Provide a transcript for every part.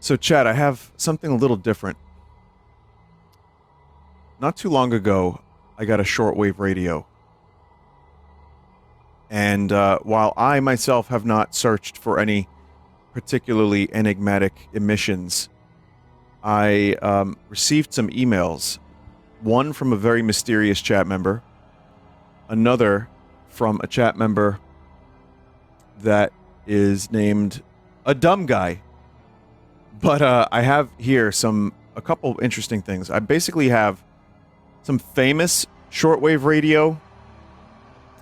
So, Chad, I have something a little different. Not too long ago, I got a shortwave radio. And while I myself have not searched for any particularly enigmatic emissions, I received some emails. One from a very mysterious chat member, another from a chat member that is named a dumb guy. But I have here a couple interesting things. I basically have some famous shortwave radio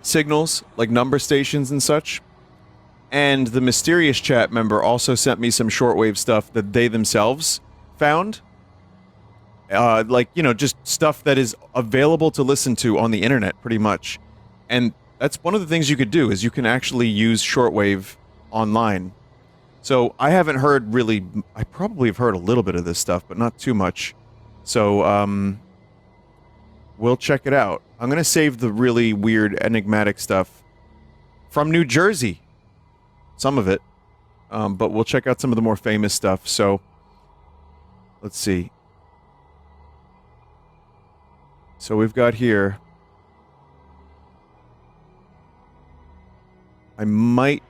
signals, like number stations and such. And the mysterious chat member also sent me some shortwave stuff that they themselves found. Just stuff that is available to listen to on the internet, pretty much. And that's one of the things you could do, is you can actually use shortwave online. So I haven't heard really... I probably have heard a little bit of this stuff, but not too much. So, we'll check it out. I'm gonna save the really weird, enigmatic stuff from New Jersey. Some of it. But we'll check out some of the more famous stuff. So, let's see. So we've got here... I might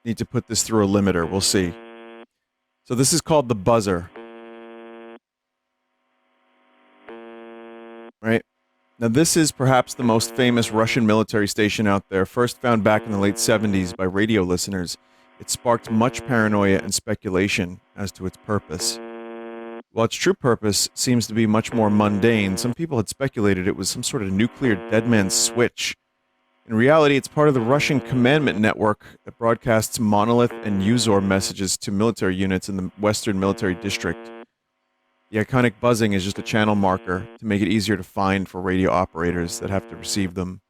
need to put this through a limiter. We'll see. So this is called the buzzer. Right? Now this is perhaps the most famous Russian military station out there, first found back in the late 70s by radio listeners. It sparked much paranoia and speculation as to its purpose. While its true purpose seems to be much more mundane, some people had speculated it was some sort of nuclear dead man's switch. In reality, it's part of the Russian commandment network that broadcasts monolith and Uzor messages to military units in the Western Military District. The iconic buzzing is just a channel marker to make it easier to find for radio operators that have to receive them.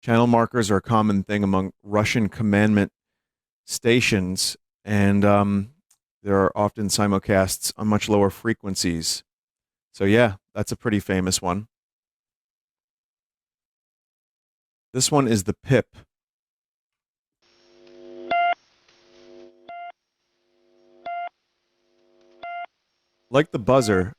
Channel markers are a common thing among Russian commandment stations, and there are often simulcasts on much lower frequencies. So yeah, that's a pretty famous one. This one is the PIP. Like the buzzer,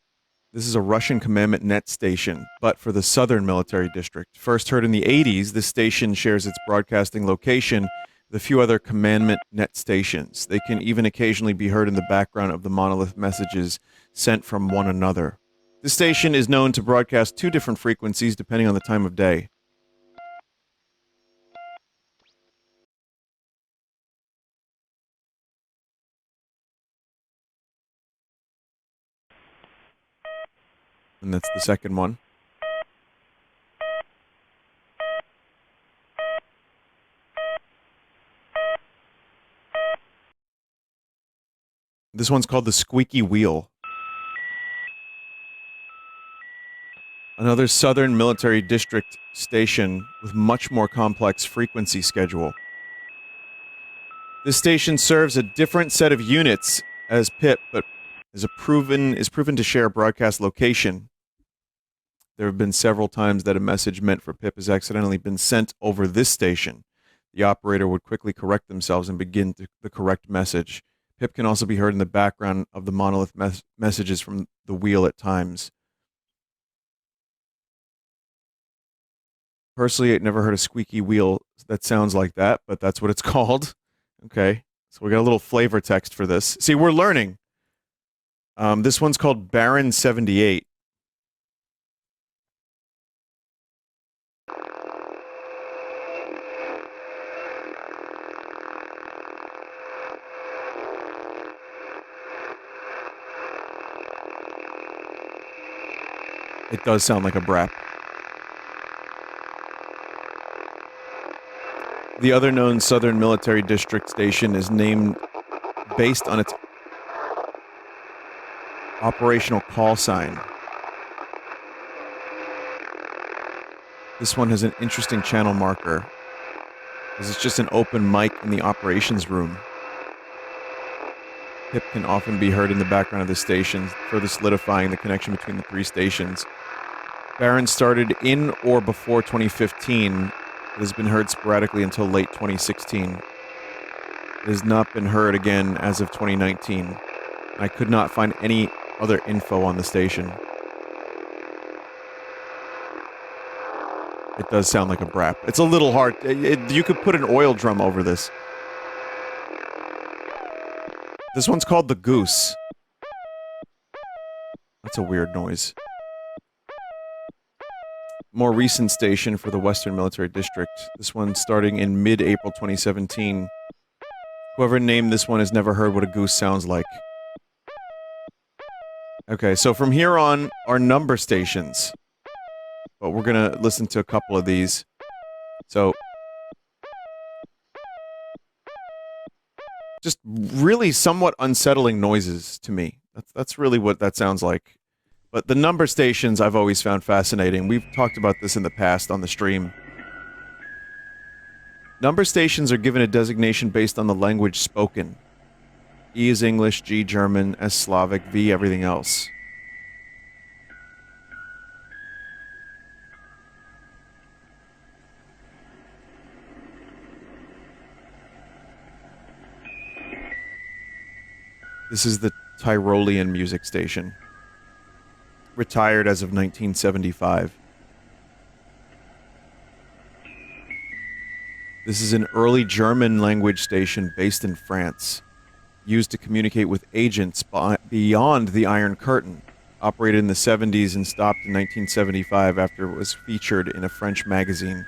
this is a Russian commandment net station, but for the Southern Military District. First heard in the 80s, this station shares its broadcasting location with a few other commandment net stations. They can even occasionally be heard in the background of the monolith messages sent from one another. This station is known to broadcast 2 different frequencies depending on the time of day. And that's the second one. This one's called the squeaky wheel. Another Southern Military District station with much more complex frequency schedule. This station serves a different set of units as PIP, but is proven to share a broadcast location. There have been several times that a message meant for PIP has accidentally been sent over this station. The operator would quickly correct themselves and begin the correct message. PIP can also be heard in the background of the monolith messages from the wheel at times. Personally, I'd never heard a squeaky wheel that sounds like that, but that's what it's called. Okay, so we got a little flavor text for this. See, we're learning. This one's called Baron 78. It does sound like a brap. The other known Southern Military District station is named based on its operational call sign. This one has an interesting channel marker, as it's just an open mic in the operations room. PIP can often be heard in the background of the station, further solidifying the connection between the 3 stations. Baron started in or before 2015, It has been heard sporadically until late 2016. It has not been heard again as of 2019. I could not find any other info on the station. It does sound like a brap. It's a little hard. You could put an oil drum over this. This one's called The Goose. That's a weird noise. More recent station for the Western Military District. This one starting in mid-April 2017. Whoever named this one has never heard what a goose sounds like. Okay, so from here on are number stations. But we're gonna listen to a couple of these. So, just really somewhat unsettling noises to me. That's really what that sounds like. But the number stations I've always found fascinating. We've talked about this in the past on the stream. Number stations are given a designation based on the language spoken. E is English, G German, S Slavic, V everything else. This is the Tyrolean music station. Retired as of 1975. This is an early German language station based in France. Used to communicate with agents beyond the Iron Curtain. Operated in the 70s and stopped in 1975 after it was featured in a French magazine.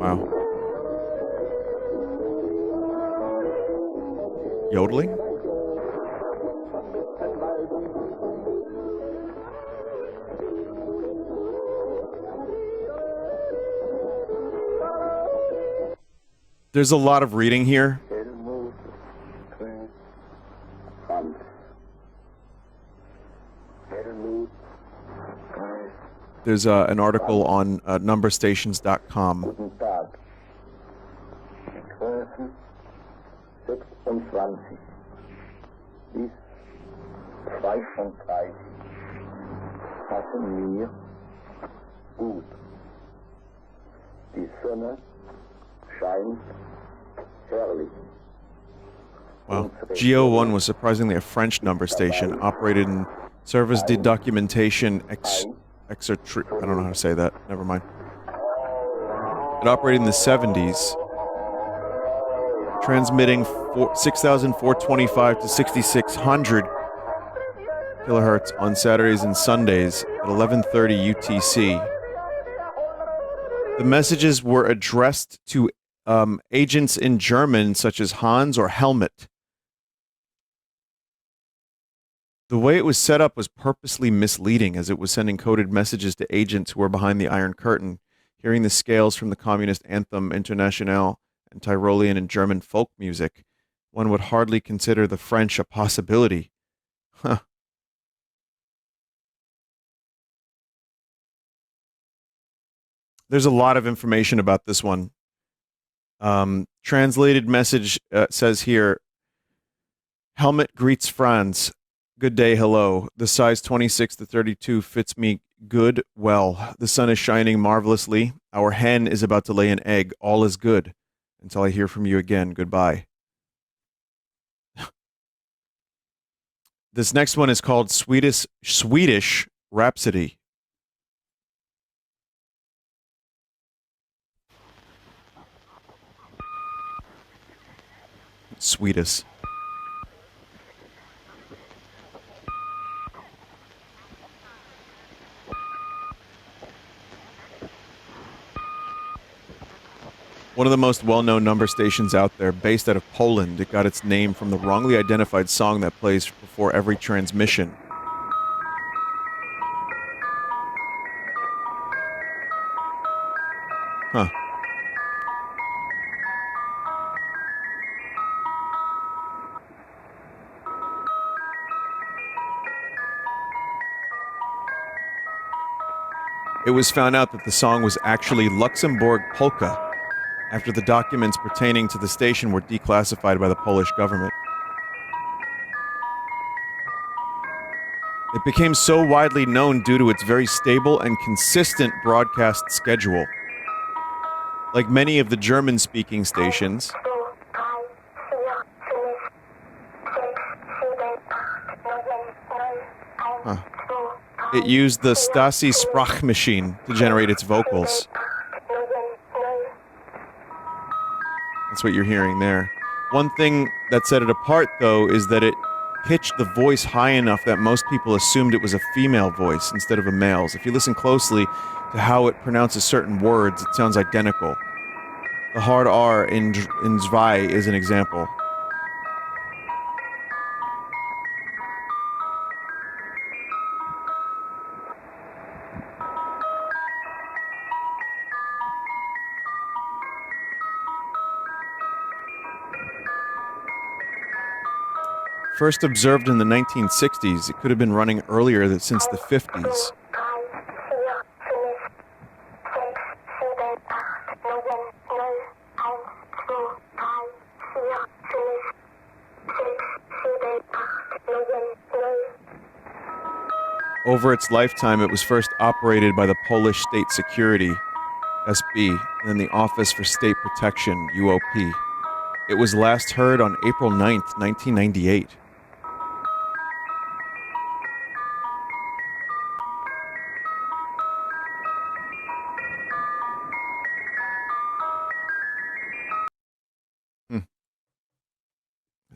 Wow. Yodeling? There's a lot of reading here. There's an article on numberstations.com. Guten Tag. Größen 26 bis 32 passen mir gut. Die Sonne scheint herrlich. Wow. GO1 was surprisingly a French number station, operated in Service de Documentation I don't know how to say that. Never mind. It operated in the 70s, transmitting 6,425 to 6,600 kilohertz on Saturdays and Sundays at 11:30 UTC. The messages were addressed to agents in German, such as Hans or Helmut. The way it was set up was purposely misleading, as it was sending coded messages to agents who were behind the Iron Curtain, hearing the scales from the communist anthem Internationale and Tyrolean and German folk music. One would hardly consider the French a possibility. Huh. There's a lot of information about this one. Translated message says here, Helmut greets Franz. Good day, hello. The size 26 to 32 fits me good, well. The sun is shining marvelously. Our hen is about to lay an egg. All is good. Until I hear from you again, goodbye. This next one is called Swedish Rhapsody. Swedish. One of the most well-known number stations out there, based out of Poland. It got its name from the wrongly identified song that plays before every transmission. Huh. It was found out that the song was actually Luxembourg polka, after the documents pertaining to the station were declassified by the Polish government. It became so widely known due to its very stable and consistent broadcast schedule. Like many of the German-speaking stations, it used the Stasi Sprachmaschine to generate its vocals. That's what you're hearing there. One thing that set it apart, though, is that it pitched the voice high enough that most people assumed it was a female voice instead of a male's. If you listen closely to how it pronounces certain words, it sounds identical. The hard R in Zwei is an example. First observed in the 1960s, it could have been running earlier since the 50s. Over its lifetime, it was first operated by the Polish State Security, SB, and then the Office for State Protection, UOP. It was last heard on April 9th, 1998.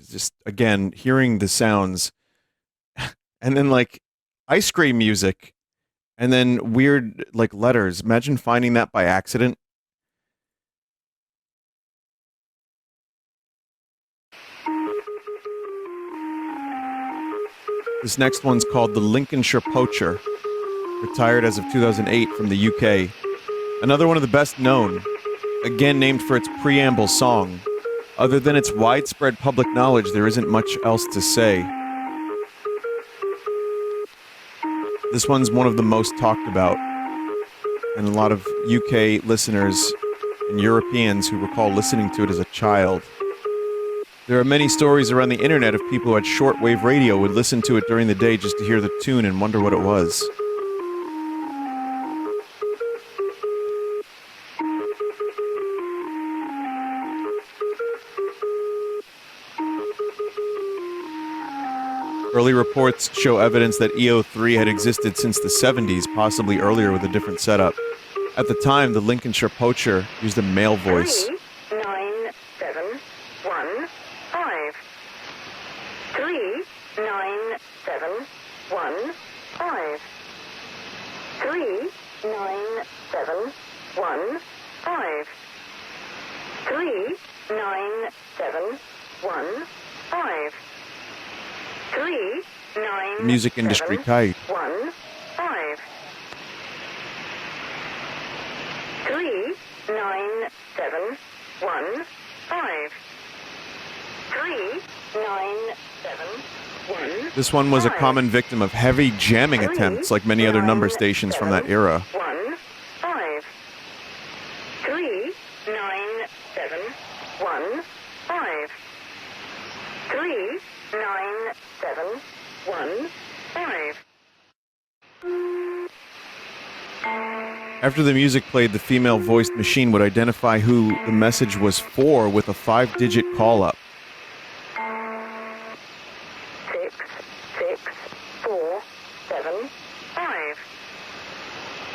Just, again, hearing the sounds, and then, like, ice cream music, and then weird, like, letters. Imagine finding that by accident. This next one's called the Lincolnshire Poacher, retired as of 2008 from the UK. Another one of the best known, again named for its preamble song. Other than its widespread public knowledge, there isn't much else to say. This one's one of the most talked about, and a lot of UK listeners and Europeans who recall listening to it as a child. There are many stories around the internet of people who had shortwave radio would listen to it during the day just to hear the tune and wonder what it was. Early reports show evidence that EO3 had existed since the 70s, possibly earlier with a different setup. At the time, the Lincolnshire Poacher used a male voice. 39715. 39715. 39715. 39715. Music industry kite. 1 5 3 9 7 1 5 3 9 7 1. This one was a common victim of heavy jamming attempts, like many other number stations from that era. 1 5 3 9 7 1 5 3 9 7 1 5. After the music played, the female-voiced machine would identify who the message was for with a 5-digit call-up. 6 6 4 7 5.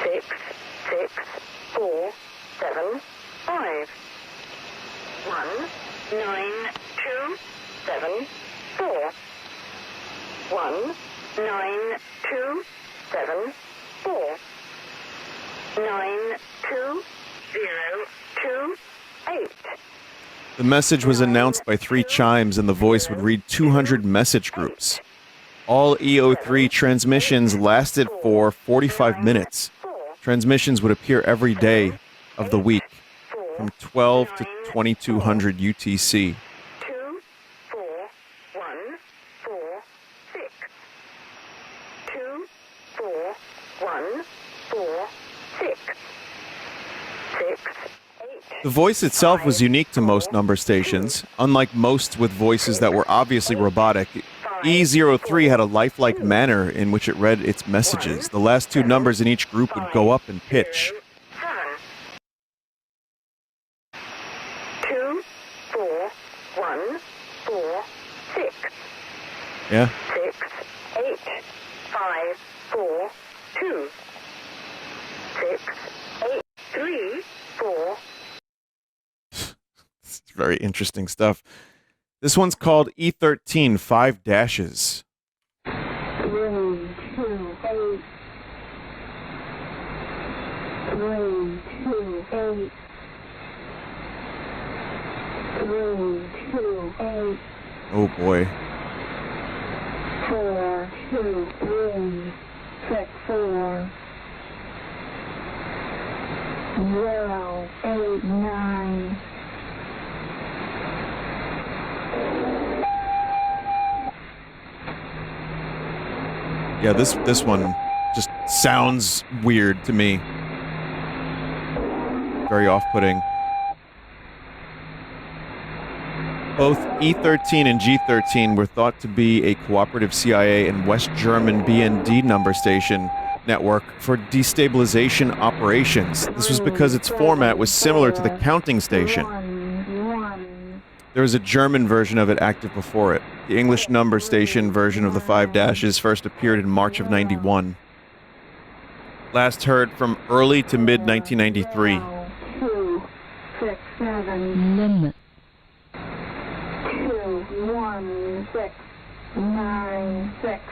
6 6 4 7 5. 1 9 2 7 4. 1 9 2 7 4. 9 2 0 2 8. The message was announced by 3 chimes, and the voice would read 200 message groups. All EO3 transmissions lasted for 45 minutes. Transmissions would appear every day of the week, from 12 to 2200 UTC. 2 4 1 4 6. 2 4 1 4 6. 6 8 The voice itself was unique to most number stations. Unlike most with voices that were obviously robotic, E03 had a lifelike manner in which it read its messages. The last two numbers in each group would go up in pitch. 2, 4, 1, 4, 6. Yeah? 6, 8, 5, 4, 2. 6, 8, 3, 4. It's very interesting stuff. This one's called E13, 5 dashes. 3, 2, 8. 3, 2, 8. 3, 2, 8. Oh boy. 4, 2, 3, 6, 4. 0, 8, 9. Yeah, this one just sounds weird to me. Very off-putting. Both E13 and G13 were thought to be a cooperative CIA and West German BND number station network for destabilization operations. This was because its format was similar to the counting station. There was a German version of it active before it. The English number station version of the 5 dashes first appeared in March of '91. Last heard from early to mid 1993. 2, 6, 7. Limit. 2, 1, 6, 9, 6.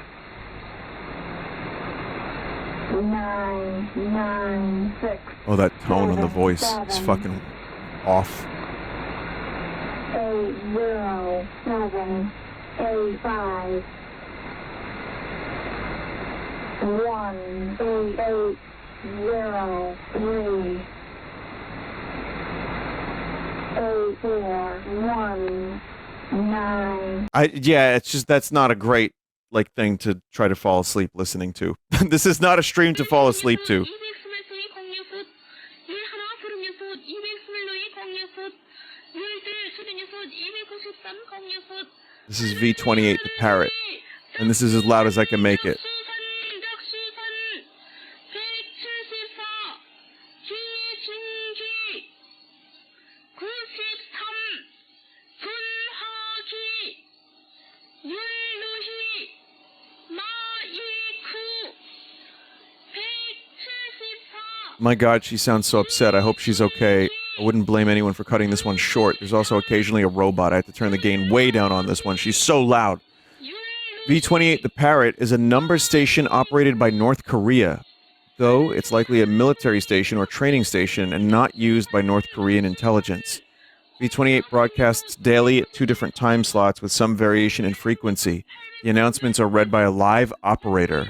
9, 9, 6. Oh, that tone on the voice is fucking off. 8, 0, 7, 8, 5. 1, 8, 8, 0, 3. 8, 4, 1, 9. Yeah, it's just that's not a great thing to try to fall asleep listening to. This is not a stream to fall asleep to. This is V28 the Parrot, and this is as loud as I can make it. My God, she sounds so upset. I hope she's okay. I wouldn't blame anyone for cutting this one short. There's also occasionally a robot. I have to turn the gain way down on this one. She's so loud. V28 the Parrot is a number station operated by North Korea, though it's likely a military station or training station and not used by North Korean intelligence. V28 broadcasts daily at 2 different time slots with some variation in frequency. The announcements are read by a live operator.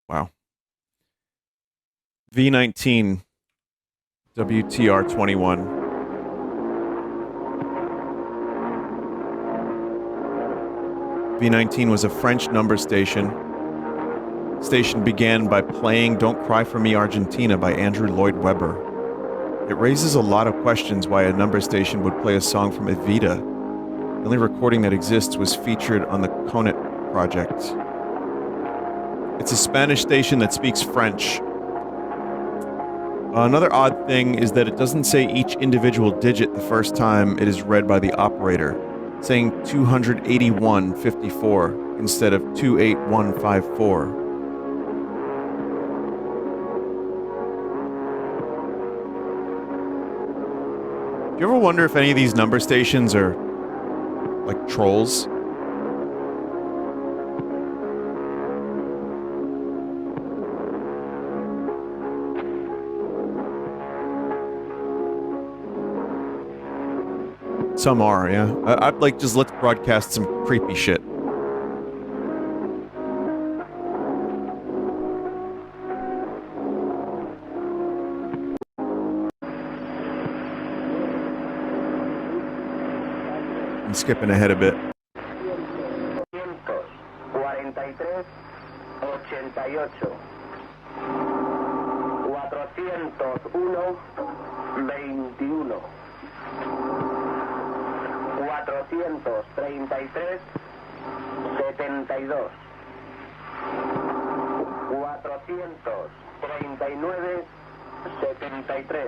Wow. V19 WTR 21. V19 was a French number station. Station began by playing Don't Cry For Me Argentina by Andrew Lloyd Webber. It raises a lot of questions why a number station would play a song from Evita. The only recording that exists was featured on the Conet project. It's a Spanish station that speaks French. Another odd thing is that it doesn't say each individual digit the first time it is read by the operator, saying 281.54 instead of 28154. Do you ever wonder if any of these number stations are like trolls? Some are, yeah. I'd like just let's broadcast some creepy shit. skipping ahead a bit. 443, 88. 401, 21. 433, 72. 439, 73.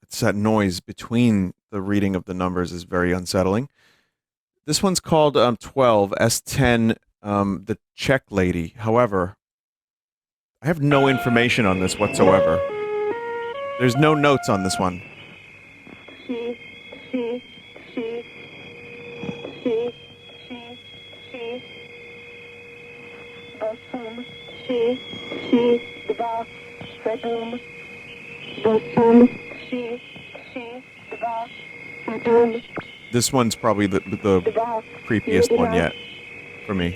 It's that noise between the reading of the numbers is very unsettling. This one's called 12, S10, the Czech lady. However, I have no information on this whatsoever. There's no notes on this one. This one's probably the creepiest one yet for me.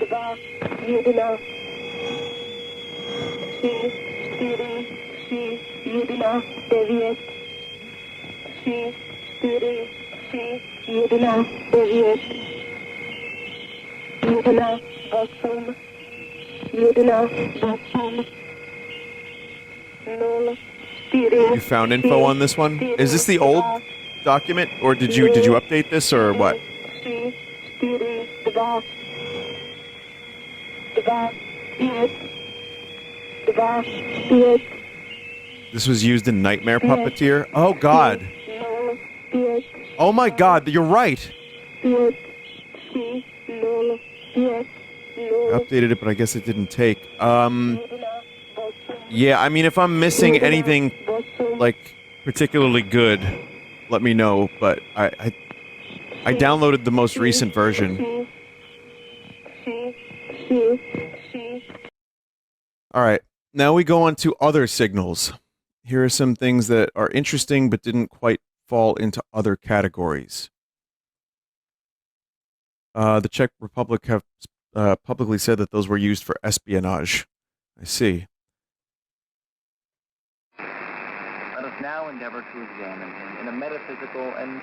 You found info on this one? Is this the old document, or did you update this, or what? This was used in Nightmare Puppeteer? Oh god. Oh my god, you're right. I updated it, but I guess it didn't take. Yeah, I mean, if I'm missing anything, like, particularly good, let me know, but I downloaded the most recent version. Alright, now we go on to other signals. Here are some things that are interesting but didn't quite fall into other categories. The Czech Republic have publicly said that those were used for espionage. I see. Let us now endeavor to examine him in a metaphysical and...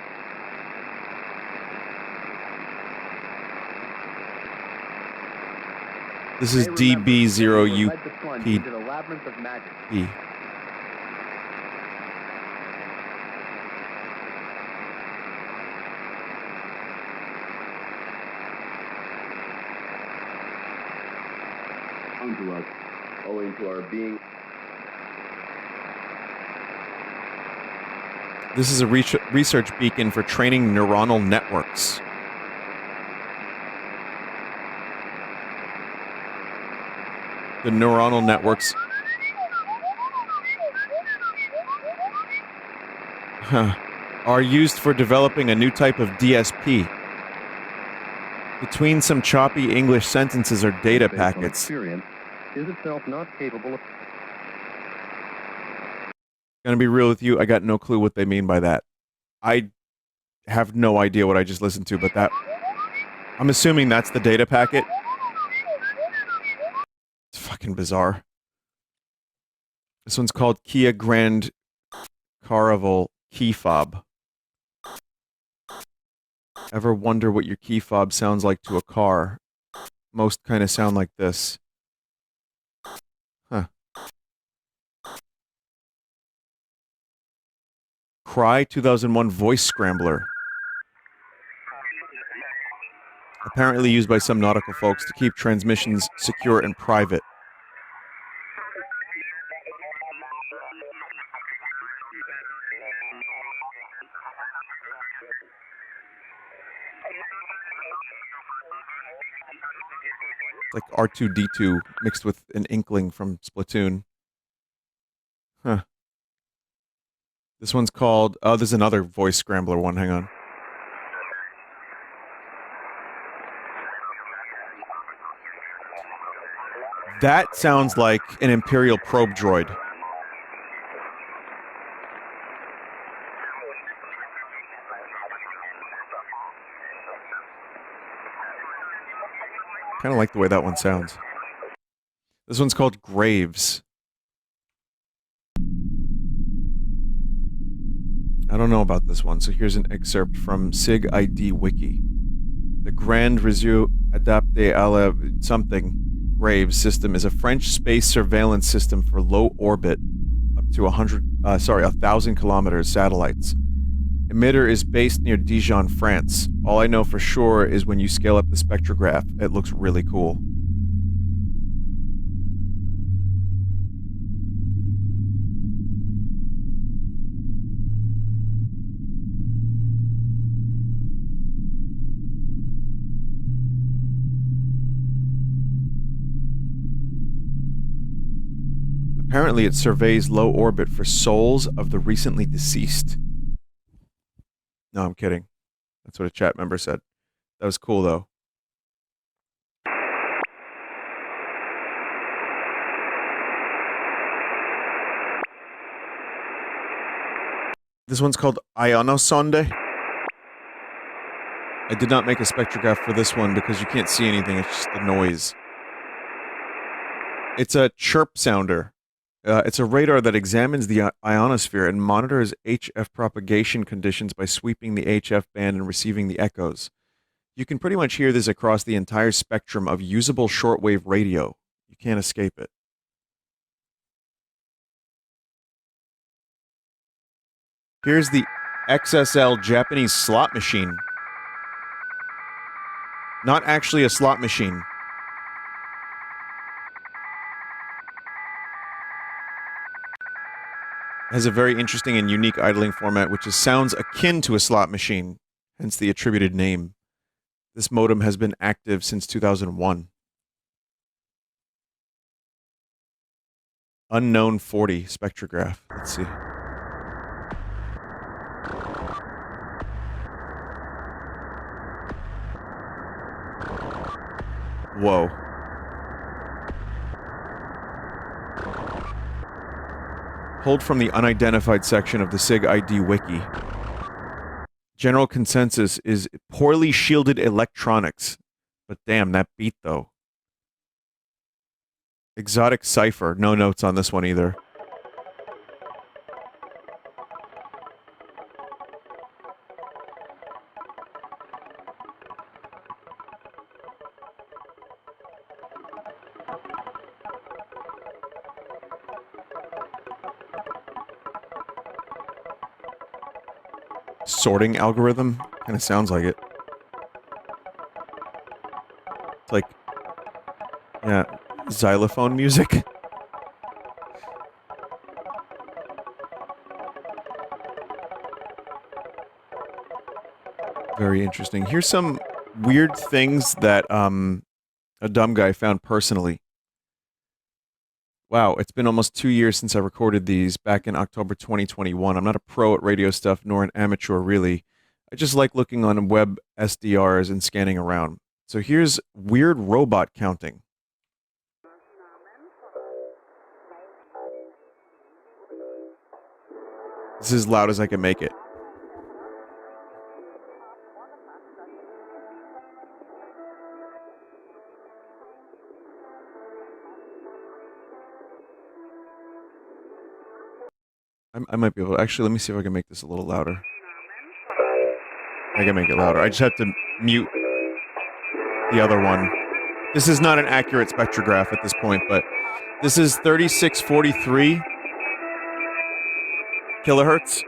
This is DB0UP. To us, owing to our being. This is a research beacon for training neuronal networks. The neuronal networks are used for developing a new type of DSP. Between some choppy English sentences are data packets. Is itself not capable of... Gonna be real with you, I got no clue what they mean by that. I have no idea what I just listened to, but that... I'm assuming that's the data packet. It's fucking bizarre. This one's called Kia Grand Caravel Key Fob. Ever wonder what your key fob sounds like to a car? Most kind of sound like this. Huh. Cry 2001 voice scrambler. Apparently used by some nautical folks to keep transmissions secure and private. Like R2-D2 mixed with an inkling from Splatoon. Huh. This one's called... Oh, there's another voice scrambler one. Hang on. That sounds like an Imperial probe droid. Kind of like the way that one sounds. This one's called Graves. I don't know about this one, so here's an excerpt from SIG ID Wiki. The Grand Réseau Adapté à la something Graves system is a French space surveillance system for low orbit, up to 1,000 kilometers satellites. Emitter is based near Dijon, France. All I know for sure is when you scale up the spectrograph, it looks really cool. Apparently, it surveys low orbit for souls of the recently deceased. No, I'm kidding. That's what a chat member said. That was cool, though. This one's called Ionosonde. I did not make a spectrograph for this one because you can't see anything. It's just the noise. It's a chirp sounder. It's a radar that examines the ionosphere and monitors HF propagation conditions by sweeping the HF band and receiving the echoes. You can pretty much hear this across the entire spectrum of usable shortwave radio. You can't escape it. Here's the XSL Japanese slot machine. Not actually a slot machine. Has a very interesting and unique idling format, which sounds akin to a slot machine, hence the attributed name. This modem has been active since 2001. Unknown 40 spectrograph. Let's see. Whoa. Pulled from the unidentified section of the SIG ID Wiki. General consensus is poorly shielded electronics. But damn, that beat though. Exotic cipher. No notes on this one either. Sorting algorithm? Kind of sounds like it. It's like, yeah, xylophone music. Very interesting. Here's some weird things that a dumb guy found personally. Wow, it's been almost 2 years since I recorded these back in October 2021. I'm not a pro at radio stuff, nor an amateur, really. I just like looking on web SDRs and scanning around. So here's weird robot counting. This is as loud as I can make it. I might be able to... Actually, let me see if I can make this a little louder. I can make it louder. I just have to mute the other one. This is not an accurate spectrograph at this point, but this is 3643 kilohertz.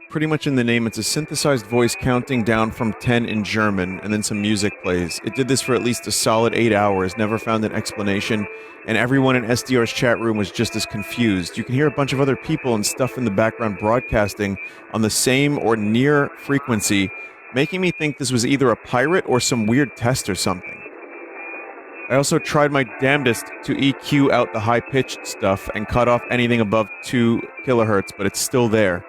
Pretty much in the name, it's a synthesized voice counting down from 10 in German, and then some music plays. It did this for at least a solid 8 hours, never found an explanation, and everyone in SDR's chat room was just as confused. You can hear a bunch of other people and stuff in the background broadcasting on the same or near frequency, making me think this was either a pirate or some weird test or something. I also tried my damnedest to EQ out the high-pitched stuff and cut off anything above 2 kilohertz, but it's still there.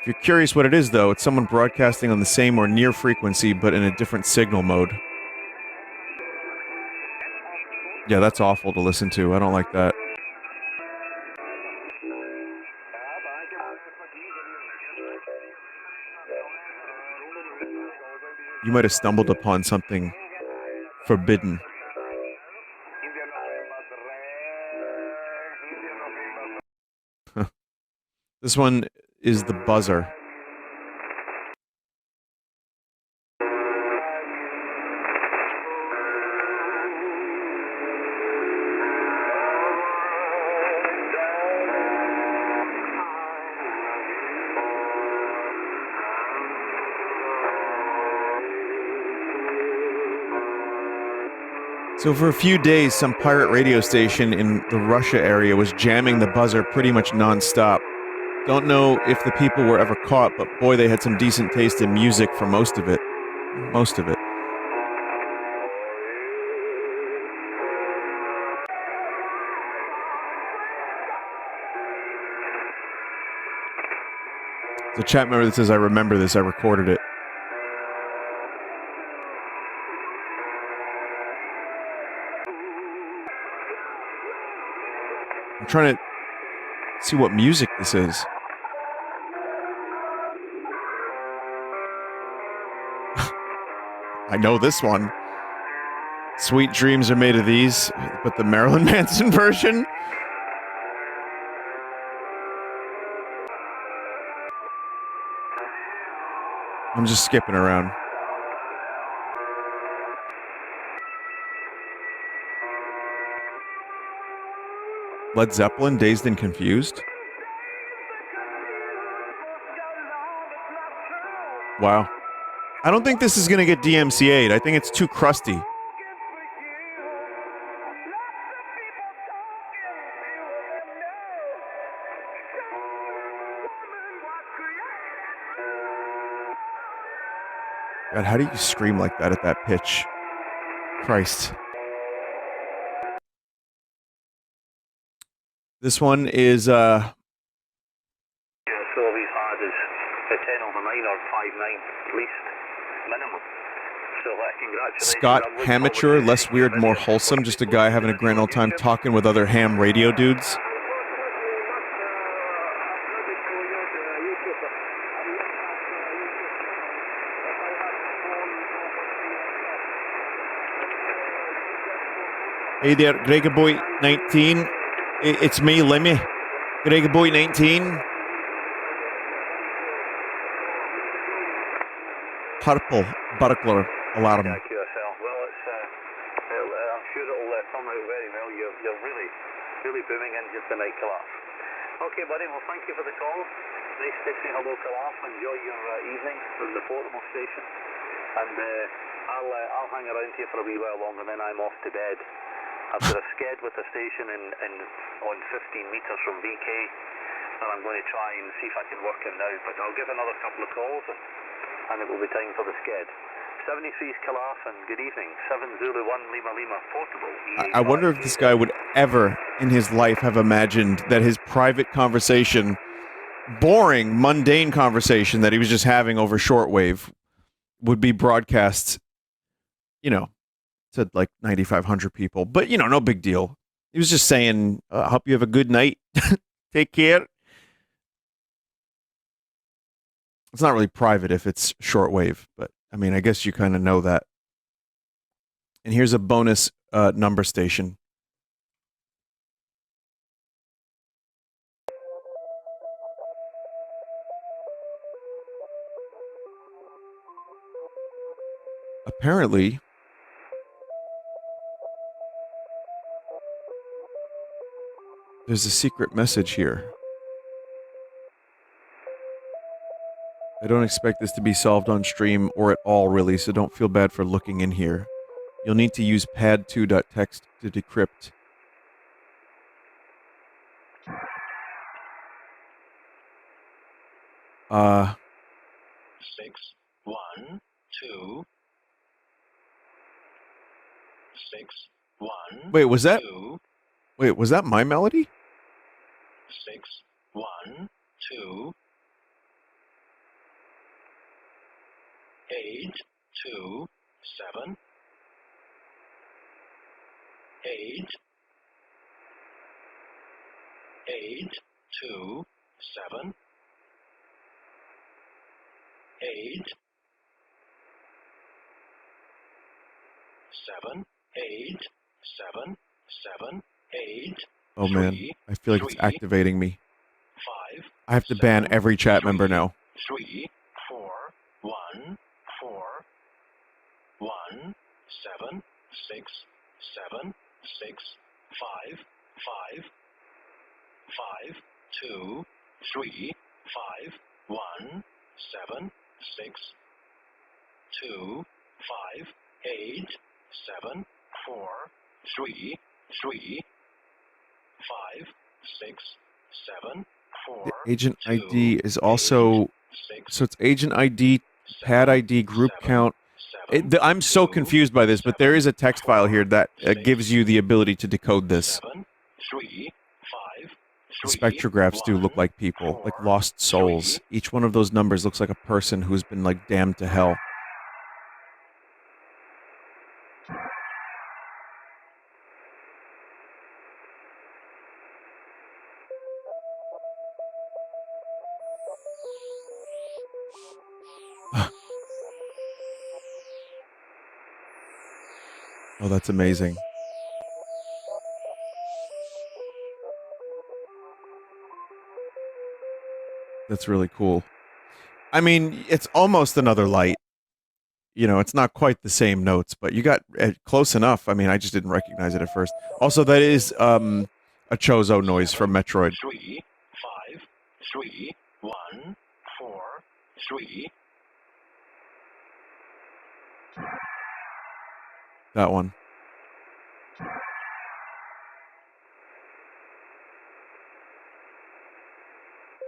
If you're curious what it is, though, it's someone broadcasting on the same or near frequency, but in a different signal mode. Yeah, that's awful to listen to. I don't like that. You might have stumbled upon something forbidden. This one is the buzzer. So for a few days, some pirate radio station in the Russia area was jamming the buzzer pretty much nonstop. Don't know if the people were ever caught, but boy, they had some decent taste in music for most of it. Most of it. The chat member that says, I remember this, I recorded it. I'm trying to see what music this is. I know this one. Sweet Dreams Are Made of These, but the Marilyn Manson version? I'm just skipping around. Led Zeppelin, Dazed and Confused? Wow. I don't think this is going to get DMCA'd. I think it's too crusty. God, how do you scream like that at that pitch? Christ. This one is, So we've had is a 10 over 9 or 5-9 at least, minimum. So congratulations. Scott Hamature, less weird, more wholesome. Just a guy having a grand old time talking with other ham radio dudes. Hey there, Gregaboy 19. It's me, Lemmy. Gregaboy 19. Purple burglar alarm. Well, it's, I'm sure it'll come out very well. You're really booming into the night, Calaf. Okay, buddy. Well, thank you for the call. Nice to say hello, Calaf. Enjoy your evening from the portable station. And I'll hang around here for a wee while longer, and then I'm off to bed. I've got a sked with the station on 15 metres from BK, and I'm going to try and see if I can work him now. But I'll give another couple of calls, and it will be time for the sked. 73's Calaf, and good evening. 701 Lima Lima, portable. I wonder if this guy would ever in his life have imagined that his private conversation, boring, mundane conversation that he was just having over shortwave would be broadcast, you know, to like 9,500 people. But, you know, no big deal. He was just saying, I hope you have a good night. Take care. It's not really private if it's shortwave, but I mean, I guess you kind of know that. And here's a bonus number station. Apparently, there's a secret message here. I don't expect this to be solved on stream or at all, really, so don't feel bad for looking in here. You'll need to use pad2.txt to decrypt. Uh... 6, 1, 2. 6, 1. Wait, was that... 2. Wait, was that my melody? 6, 1, 2. 8, 2, 7. 8. 8, 2, 7. 8. 7, 8, 7, 7, 8. Oh man, I feel like it's activating me. 5, I have to ban every chat member now. 3 4 1 4 1 7 6 7 6 5 5 5 2 3 5 1 7 6 2 5 8 7 4 3 3 5 6 7 4 The agent 2 ID is also 8 6 so it's agent ID, pad ID, group count. I'm so confused by this, but there is a text file here that gives you the ability to decode this. 7 3 5 The spectrographs do look like people, like lost souls. Each one of those numbers looks like a person who's been like damned to hell. Oh, that's amazing. That's really cool. I mean, it's almost another light. You know, it's not quite the same notes, but you got close enough. I mean, I just didn't recognize it at first. Also, that is a Chozo noise from Metroid. 3 5 3 1 4 3 That one.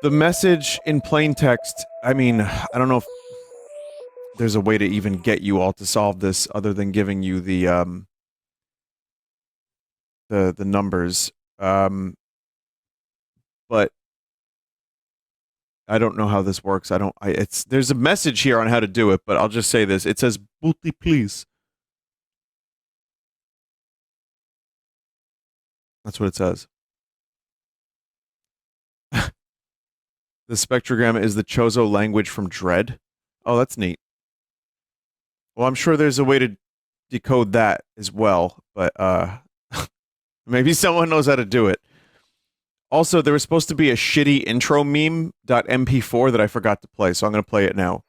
The message in plain text, I mean, I don't know if there's a way to even get you all to solve this other than giving you the numbers. But I don't know how this works. There's a message here on how to do it, but I'll just say this. It says booty please. That's what it says. The spectrogram is the Chozo language from Dread. Oh, that's neat. Well, I'm sure there's a way to decode that as well, but maybe someone knows how to do it. Also, there was supposed to be a shitty intro meme .mp4 that I forgot to play, so I'm going to play it now.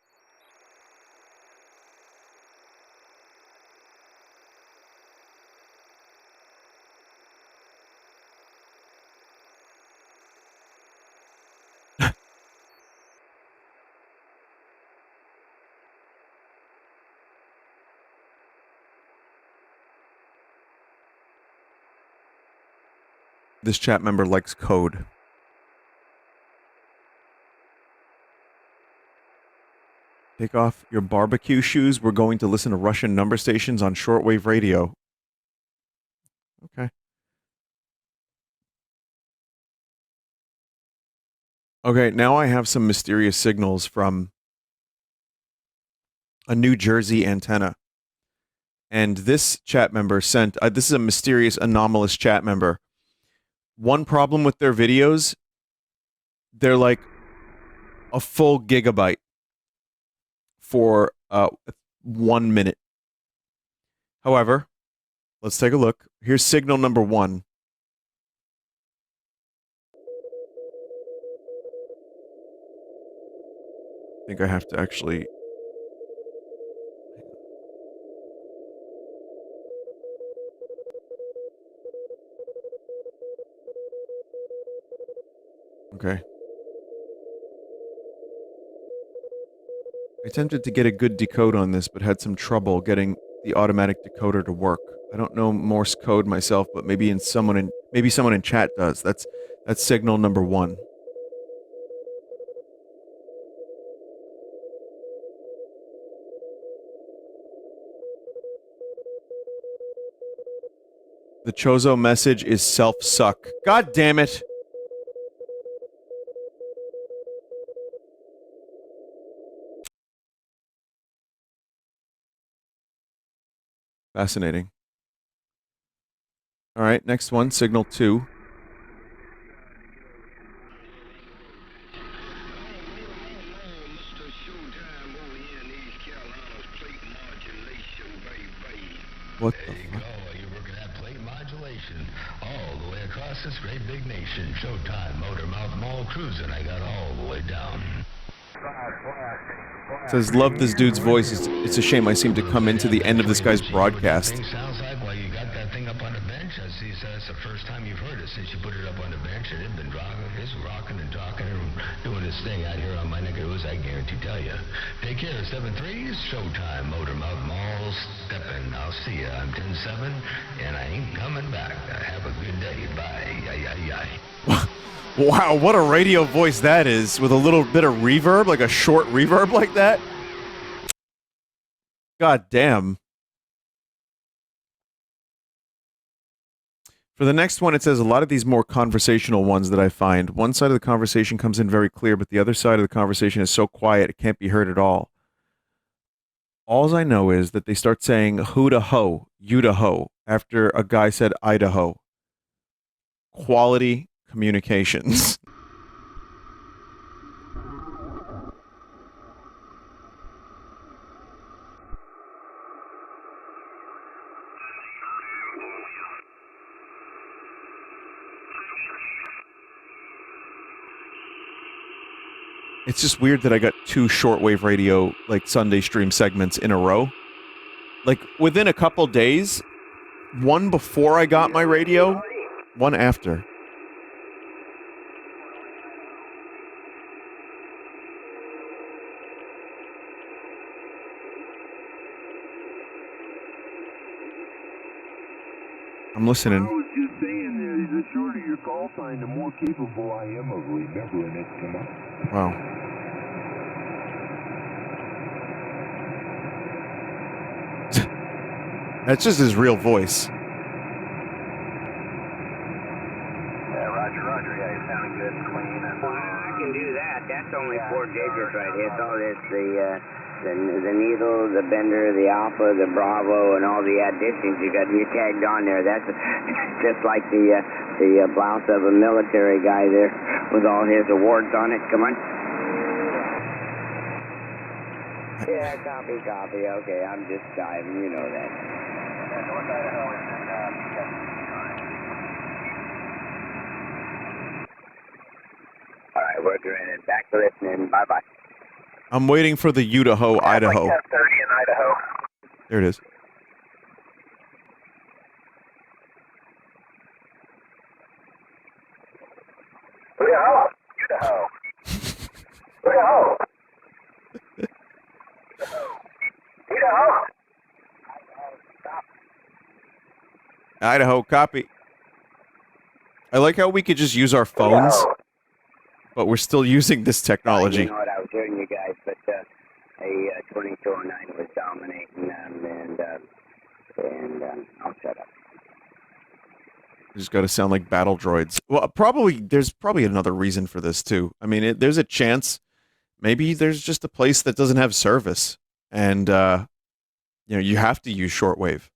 This chat member likes code. Take off your barbecue shoes. We're going to listen to Russian number stations on shortwave radio. Okay. Okay, now I have some mysterious signals from a New Jersey antenna. And this chat member sent, this is a mysterious anomalous chat member. One problem with their videos, they're like a full gigabyte for 1 minute. However, let's take a look. Here's signal number 1. I think I have to actually... Okay. I attempted to get a good decode on this, but had some trouble getting the automatic decoder to work. I don't know Morse code myself, but maybe someone in chat does. That's signal number 1. The Chozo message is self-suck. God damn it! Fascinating. Alright, next one, signal 2. What the fuck? You're working at plate modulation. information all the way across this great big nation. Showtime, Motor Mouth Mall cruising. I got all the way down. Says, love this dude's voice. It's a shame I seem to come into the end of this guy's broadcast. Sounds like while you got that thing up on the bench. I see that's the first time you've heard it since you put it up on the bench, and it's been rocking and talking and doing its thing out here on my neck of the woods. I guarantee tell you. Take care, 7-3's Showtime, Motor Mouth Mall. Steppin'. I'll see you. I'm 10-7, and I ain't coming back. Have a good day. Bye. Wow, what a radio voice that is, with a little bit of reverb, like a short reverb like that. God damn. For the next one, it says a lot of these more conversational ones that I find. One side of the conversation comes in very clear, but the other side of the conversation is so quiet it can't be heard at all. All I know is that they start saying who to ho, you to ho, after a guy said Idaho. Quality communications. It's just weird that I got 2 shortwave radio, like, Sunday stream segments in a row. Like, within a couple days, one before I got my radio, one after. I'm listening. I was just saying that the shorter your call time, the more capable I am of remembering it tonight. Wow. That's just his real voice. Yeah, roger. Yeah, you're sounding good and clean. I can do that. That's only 4 digits right here. So it's the needle, the bender, the alpha, the bravo, and all the additions you tagged on there. That's just like the blouse of a military guy there with all his awards on it. Come on. Yeah, copy. Okay, I'm just diving. You know that. North Idaho is in All right, we're doing it. Back to listening. Bye-bye. I'm waiting for the Idaho, Idaho. Like 10:30 in Idaho. There it is. Idaho. Idaho, copy. I like how we could just use our phones, but we're still using this technology. You know what, I was hearing you guys, but a 2209 was dominating, and I'll shut up. Just got to sound like battle droids. Well, there's probably another reason for this too. I mean, there's a chance maybe there's just a place that doesn't have service, and you have to use shortwave.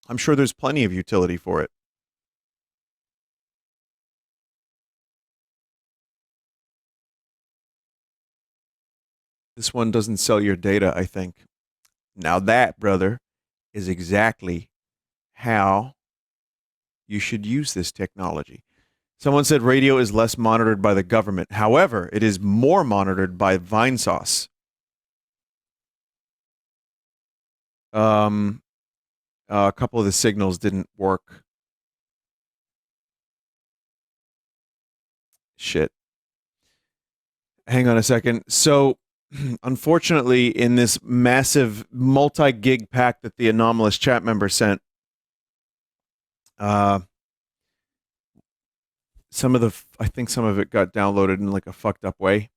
I'm sure there's plenty of utility for it. This one doesn't sell your data, I think. Now that, brother, is exactly how you should use this technology. Someone said radio is less monitored by the government. However, it is more monitored by Vinesauce. A couple of the signals didn't work. Shit. Hang on a second. So, unfortunately, in this massive multi-gig pack that the Anomalous chat member sent, I think some of it got downloaded in like a fucked up way.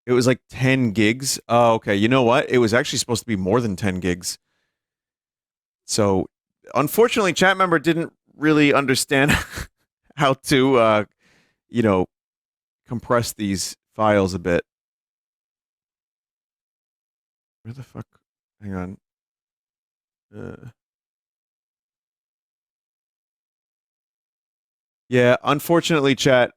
It was like 10 gigs. Oh, okay. You know what? It was actually supposed to be more than 10 gigs. So, unfortunately, chat member didn't really understand how to, compress these files a bit. Where the fuck? Hang on. Yeah, unfortunately, chat,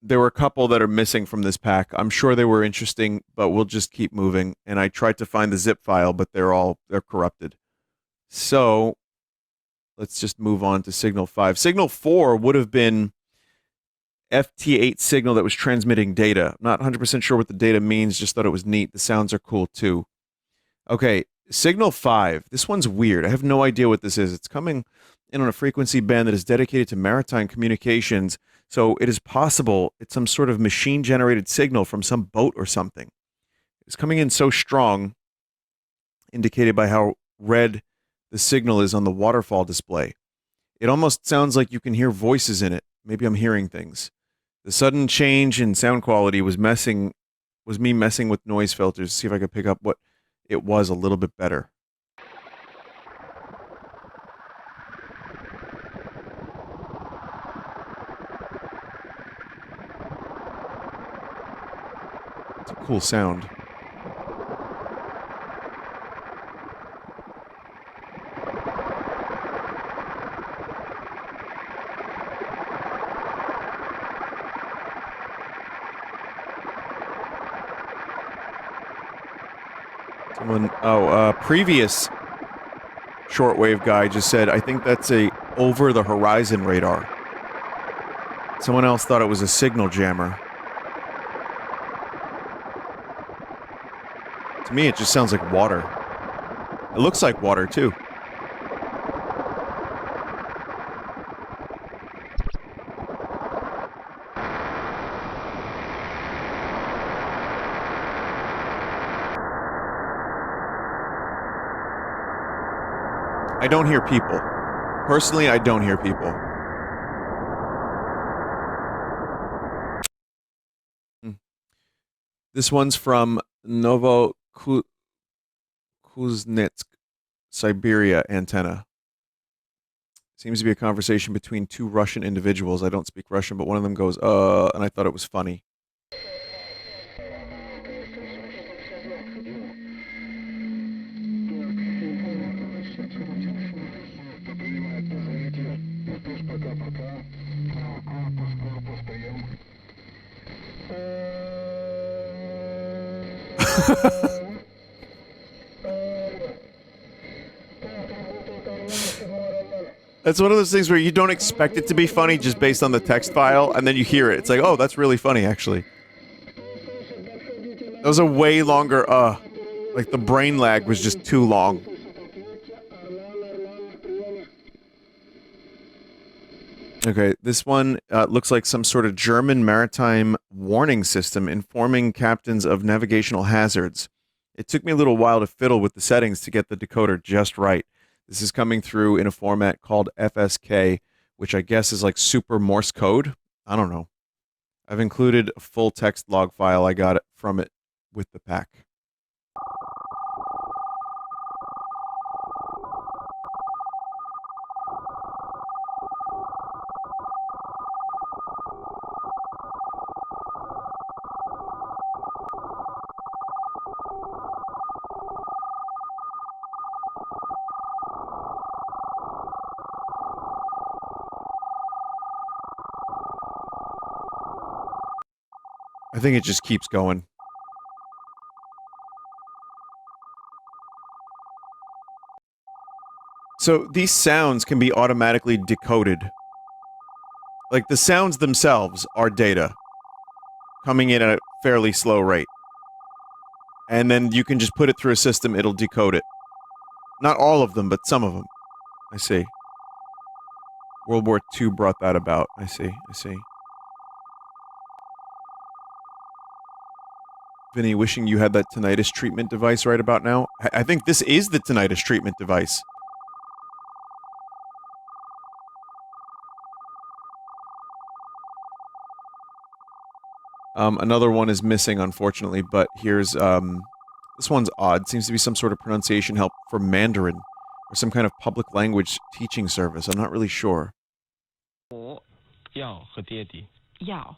there were a couple that are missing from this pack. I'm sure they were interesting, but we'll just keep moving. And I tried to find the zip file, but they're corrupted. So let's just move on to signal 5. Signal 4 would have been FT8 signal that was transmitting data. I'm not 100% sure what the data means, just thought it was neat. The sounds are cool too. Okay, signal 5. This one's weird. I have no idea what this is. It's coming in on a frequency band that is dedicated to maritime communications, so it is possible it's some sort of machine-generated signal from some boat or something. It's coming in so strong, indicated by how red the signal is on the waterfall display. It almost sounds like you can hear voices in it. Maybe I'm hearing things. The sudden change in sound quality was me messing with noise filters to see if I could pick up what it was a little bit better. It's a cool sound. Previous shortwave guy just said, I think that's a over-the-horizon radar. Someone else thought it was a signal jammer. To me, it just sounds like water. It looks like water, too. I don't hear people. Personally, I don't hear people. This one's from Novokuznetsk, Siberia antenna. Seems to be a conversation between two Russian individuals. I don't speak Russian, but one of them goes, and I thought it was funny. That's one of those things where you don't expect it to be funny just based on the text file, and then you hear it. It's like, oh, that's really funny, actually. That was a way longer, like the brain lag was just too long. Okay, this one looks like some sort of German maritime warning system informing captains of navigational hazards. It took me a little while to fiddle with the settings to get the decoder just right. This is coming through in a format called FSK, which I guess is like super Morse code. I don't know. I've included a full text log file. I got it from it with the pack. I think it just keeps going. So these sounds can be automatically decoded. Like the sounds themselves are data coming in at a fairly slow rate. And then you can just put it through a system, it'll decode it. Not all of them, but some of them. I see. World War II brought that about. I see. Vinny, wishing you had that tinnitus treatment device right about now. I think this is the tinnitus treatment device. Another one is missing, unfortunately, but here's, this one's odd. Seems to be some sort of pronunciation help for Mandarin, or some kind of public language teaching service. I'm not really sure. 我要和爹地要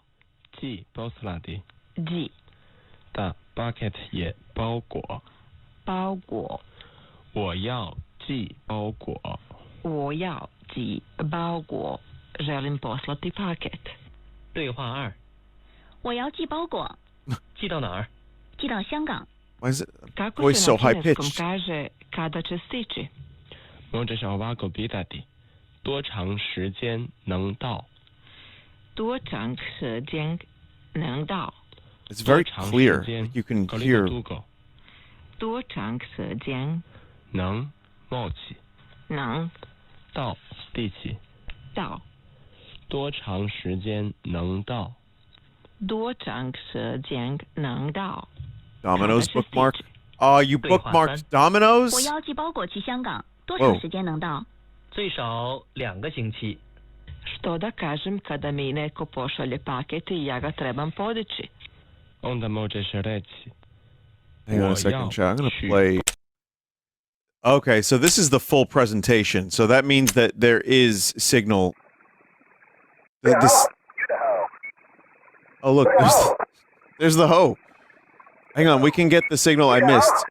寄包斯拉蒂寄的 bucket 也包裹包裹我要寄包裹我要寄包裹 želim poslati paket 对话2我要寄包裹寄到哪儿寄到香港 Why is it Kako voice se so na high kineskom pitched? kaže kada će stići? Možeš ovako pitati 多长时间能到？多长时间能到？ It's very clear. Like you can hear. 多长时间能冒起能到地起到？多长时间能到？多长时间能到？ Domino's bookmark. Oh, you bookmarked Domino's? 我要寄包裹去香港，多长时间能到？最少2个星期。 Što da kažem kada mi neko pošalje paket i ja ga trebam podići? Onda možeš reći. Hang on a second, chat. I'm going to play. Okay, so this is the full presentation. So that means that there is signal. Oh, look. There's the hoe. Hang on, we can get the signal I missed.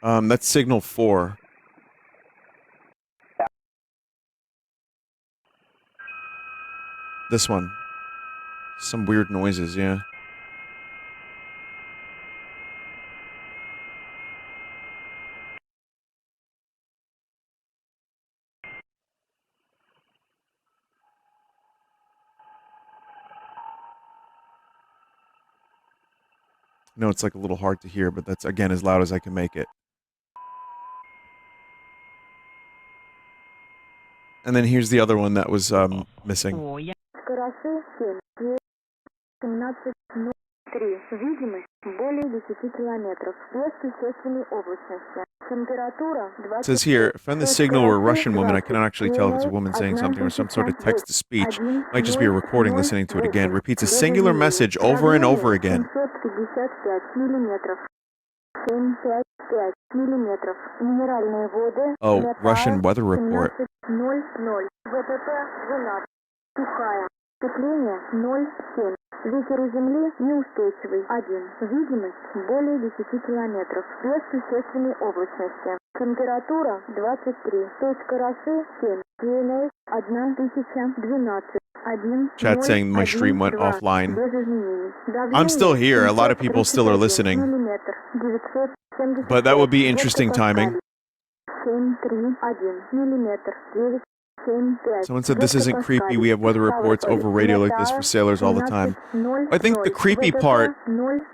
That's signal 4. This one. Some weird noises, yeah. No, it's like a little hard to hear, but that's, again, as loud as I can make it. And then here's the other one that was missing. It says here, find the signal where a Russian woman, I cannot actually tell if it's a woman saying something or some sort of text-to-speech, might just be a recording listening to it again, repeats a singular message over and over again. Oh, Russian weather report. Ветер у земли неустойчивый. 1. Видимость более 10 километров. Без существенной облачности. Температура 23. Точка росы 7. ДНС 1012. Chat saying my stream went offline. I'm still here. A lot of people still are listening. But that would be interesting timing. Someone said this isn't creepy. We have weather reports over radio like this for sailors all the time. I think the creepy part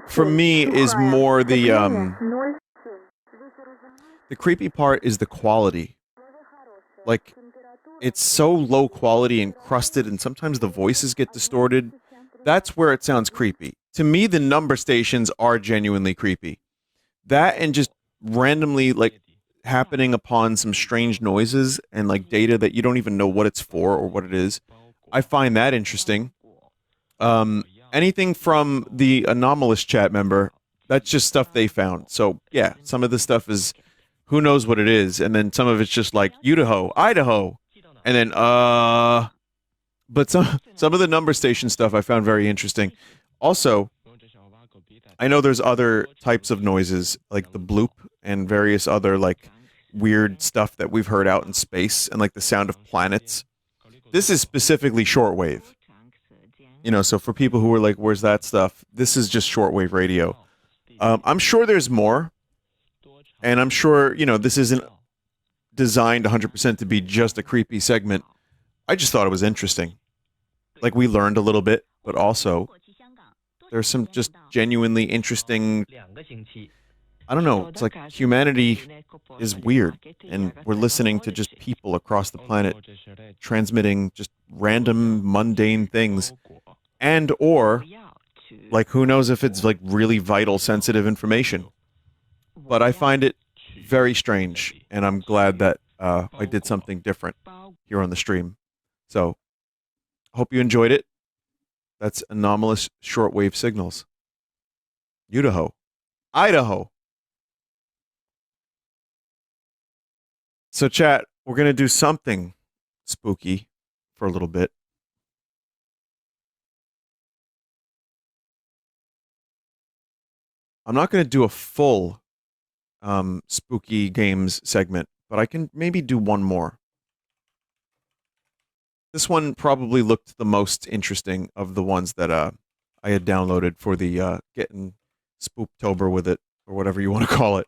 for me is more the creepy part is the quality. Like, it's so low quality and crusted, and sometimes the voices get distorted. That's where it sounds creepy. To me, the number stations are genuinely creepy. That and just randomly, like, happening upon some strange noises and, like, data that you don't even know what it's for or what it is. I find that interesting. Anything from the Anomalous chat member, that's just stuff they found. So, yeah, some of the stuff is who knows what it is, and then some of it's just like, Idaho. And then, but some of the number station stuff I found very interesting. Also, I know there's other types of noises, like the bloop and various other, like, weird stuff that we've heard out in space, and, like, the sound of planets. This is specifically shortwave. You know, so for people who are like, where's that stuff? This is just shortwave radio. I'm sure there's more. And I'm sure, you know, this isn't designed 100% to be just a creepy segment. I just thought it was interesting. Like, we learned a little bit, but also there's some just genuinely interesting, I don't know, it's like humanity is weird, and we're listening to just people across the planet transmitting just random, mundane things, and or, like, who knows if it's, like, really vital, sensitive information. But I find it very strange, and I'm glad that I did something different here on the stream. So, hope you enjoyed it. That's Anomalous Shortwave Signals. Idaho. So, chat, we're going to do something spooky for a little bit. I'm not going to do a full spooky games segment, but I can maybe do one more. This one probably looked the most interesting of the ones that I had downloaded for the getting Spooktober with it, or whatever you want to call it.